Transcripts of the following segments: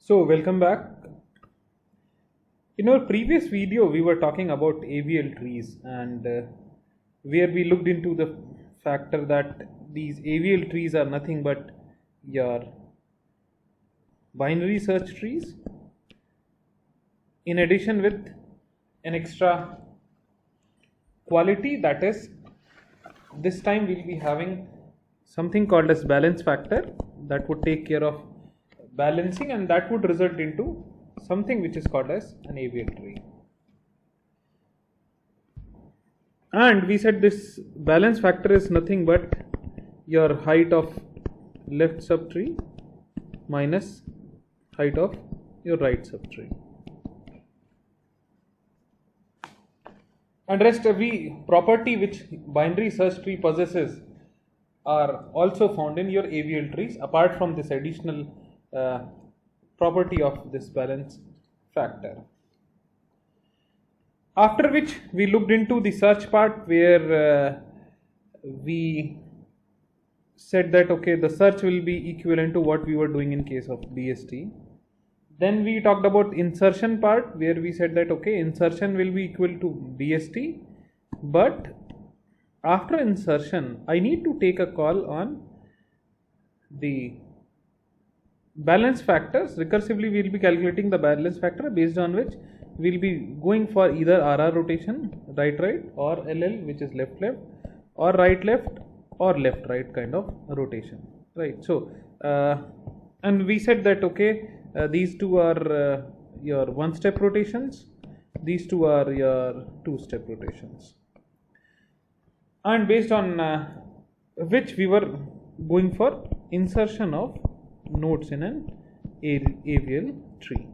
So welcome back. In our previous video, we were talking about AVL trees and where we looked into the factor that these AVL trees are nothing but your binary search trees in addition with an extra quality, that is, this time we'll be having something called as balance factor that would take care of balancing, and that would result into something which is called as an AVL tree. And we said this balance factor is nothing but your height of left subtree minus height of your right subtree, and rest every property which binary search tree possesses are also found in your AVL trees, apart from this additional property of this balance factor. After which we looked into the search part, where we said that okay, the search will be equivalent to what we were doing in case of BST. Then we talked about insertion part, where we said that okay, insertion will be equal to BST, but after insertion I need to take a call on the balance factors. Recursively we will be calculating the balance factor, based on which we will be going for either RR rotation, right, or LL, which is left, or right, or left, kind of rotation, right? So and we said that okay, these two are your one-step rotations, these two are your two-step rotations, and based on which we were going for insertion of nodes in an AVL tree.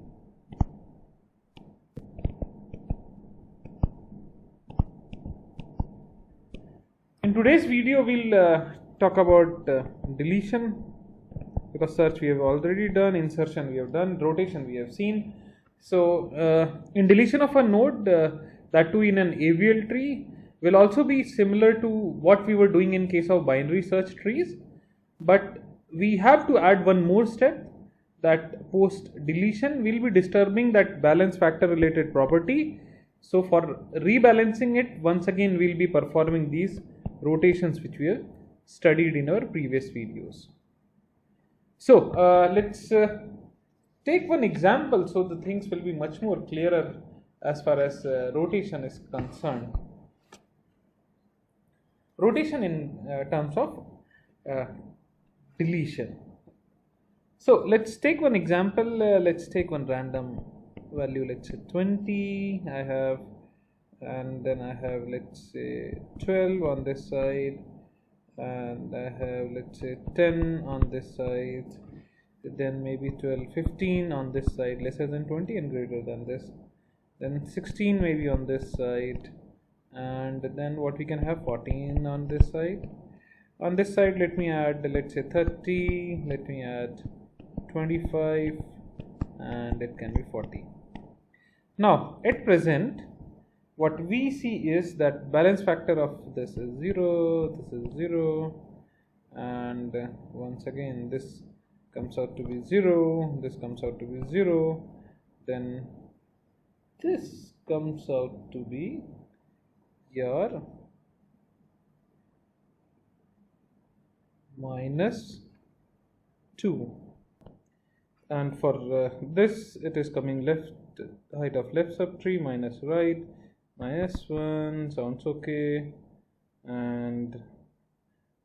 In today's video, we'll talk about deletion, because search we have already done, insertion we have done, rotation we have seen. So in deletion of a node, that too in an AVL tree, will also be similar to what we were doing in case of binary search trees, but we have to add one more step, that post deletion we'll be disturbing that balance factor related property. So for rebalancing it, once again we'll be performing these rotations which we have studied in our previous videos. So let's take one example so the things will be much more clearer as far as rotation is concerned. Rotation in terms of deletion. So let's take one example. Let's take one random value, let's say 20 I have, and then I have, let's say 12 on this side, and I have, let's say 10 on this side, then maybe 12, 15 on this side, lesser than 20 and greater than this, then 16 maybe on this side, and then what we can have, 14 on this side. On this side, let me add, let's say 30, let me add 25, and it can be 40. Now at present what we see is that balance factor of this is 0, this is 0, and once again this comes out to be 0, this comes out to be 0, then this comes out to be your minus 2, and for this it is coming left, height of left subtree minus right minus 1, sounds okay, and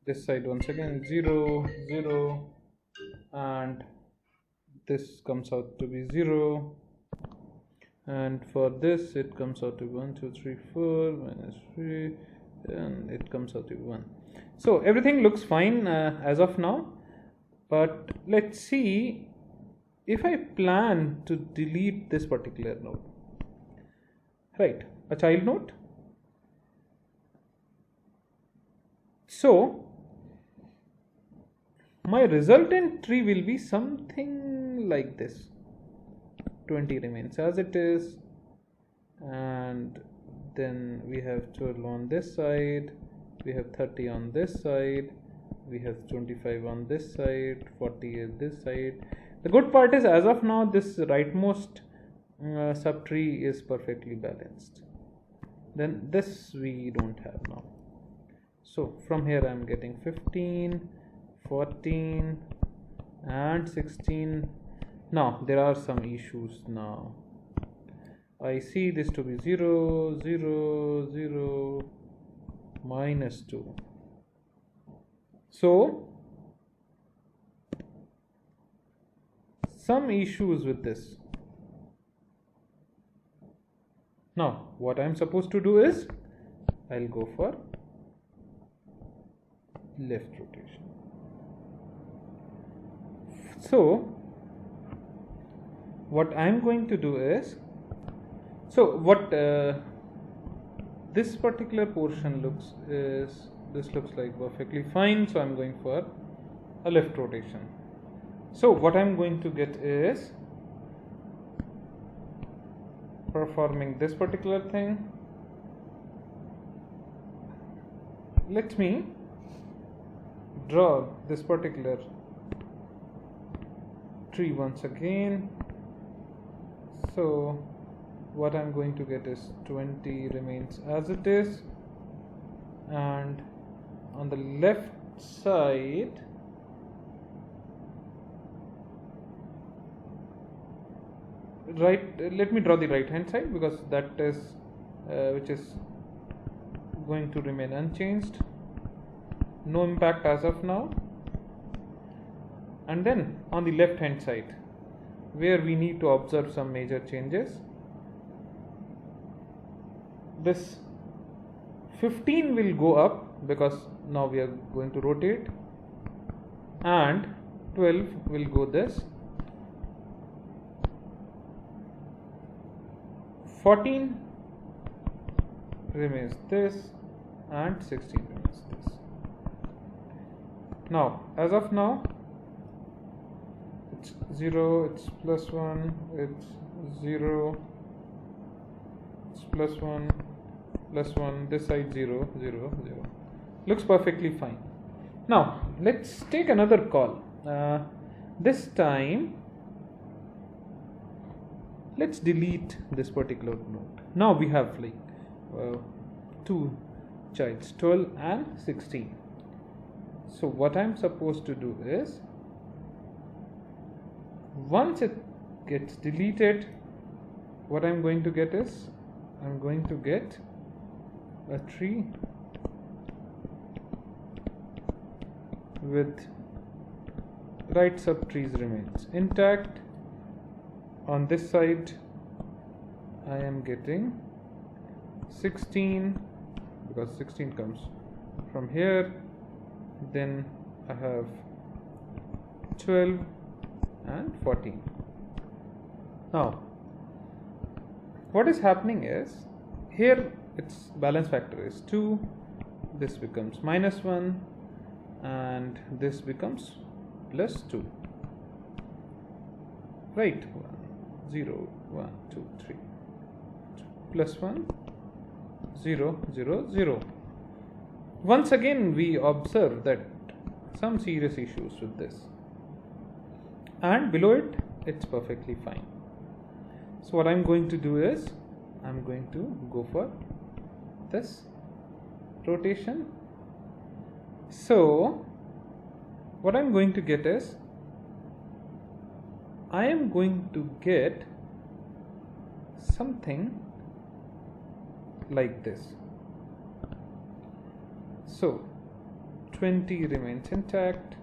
this side once again 0, 0, and this comes out to be 0, and for this it comes out to 1, 2, 3, 4 minus 3, and it comes out to 1. So everything looks fine as of now, but let's see if I plan to delete this particular node, right, a child node. So my resultant tree will be something like this. 20 remains as it is, and then we have 12 on this side, we have 30 on this side, we have 25 on this side, 40 on this side, The good part is, as of now, this rightmost subtree is perfectly balanced. Then this we don't have now. So from here I'm getting 15, 14 and 16. Now there are some issues now. I see this to be 0, 0, 0, minus 2. So some issues with this. Now what I'm supposed to do is I'll go for left rotation. So what I'm going to do is, so what this particular portion looks is, this looks like perfectly fine, so I'm going for a left rotation. So what I'm going to get is performing this particular thing. Let me draw this particular tree once again. So what I'm going to get is 20 remains as it is, and on the left side let me draw the right hand side, because that is which is going to remain unchanged, no impact as of now. And then on the left hand side, where we need to observe some major changes, this 15 will go up because now we are going to rotate, and 12 will go this, 14 remains this, and 16 remains this. Now as of now it's 0, it's plus 1, it's 0, it's plus 1, plus 1, this side 0, 0, 0. Looks perfectly fine. Now let's take another call. This time let's delete this particular node. Now we have like two childs, 12 and 16. So what I'm supposed to do is, once it gets deleted, what I'm going to get is, I'm going to get a tree with right subtrees remains intact. On this side I am getting 16, because 16 comes from here. Then I have 12 and 14. Now what is happening is, here its balance factor is 2, this becomes minus 1, and this becomes plus 2, right? 0, 1, 2, 3, plus 1, 0, 0, 0. Once again we observe that some serious issues with this, and below it it's perfectly fine. So what I'm going to do is, I'm going to go for this rotation. So what I'm going to get is, I am going to get something like this. So 20 remains intact,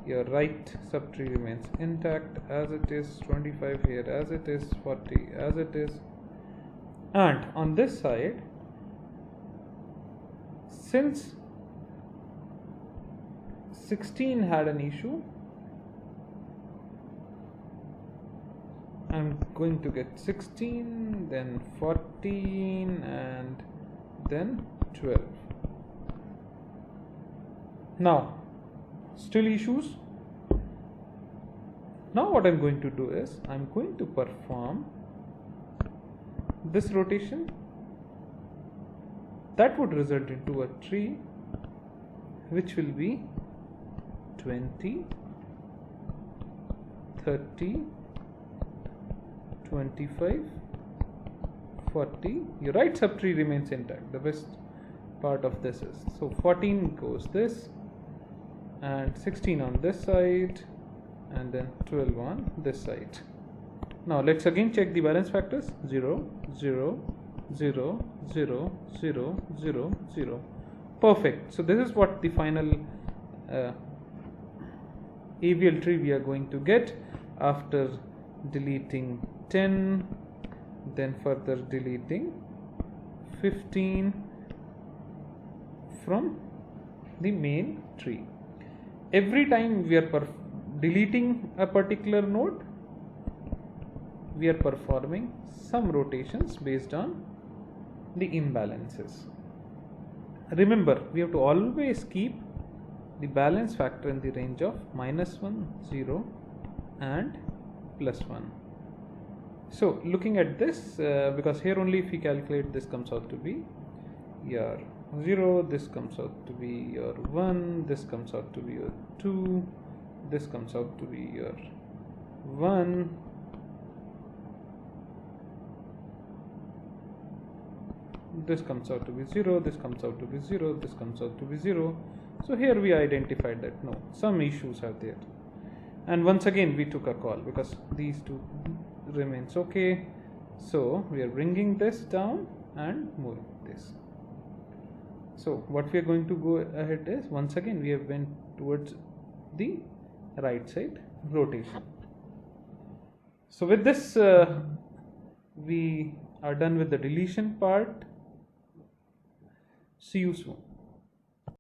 your right subtree remains intact as it is, 25 here as it is, 40 as it is, and on this side, since 16 had an issue, I'm going to get 16, then 14, and then 12. Now still issues. Now what I'm going to do is, I'm going to perform this rotation that would result into a tree which will be 20, 30, 25, 40. Your right subtree remains intact. The best part of this is, so 14 goes this, and 16 on this side, and then 12 on this side. Now let's again check the balance factors. 0, 0, 0, 0, 0, 0, 0. Perfect. So this is what the final AVL tree we are going to get after deleting 10, then further deleting 15 from the main tree. Every time we are deleting a particular node, we are performing some rotations based on the imbalances. Remember, we have to always keep the balance factor in the range of -1, 0 and +1. So looking at this, because here only if we calculate, this comes out to be your 0, this comes out to be your 1, this comes out to be your 2, this comes out to be your 1, this comes out to be 0, this comes out to be 0, this comes out to be 0. So here we identified that no, some issues are there, and once again we took a call because these two remains okay. So we are bringing this down and moving this. So what we are going to go ahead is, once again we have went towards the right side rotation. So with this we are done with the deletion part. See you soon.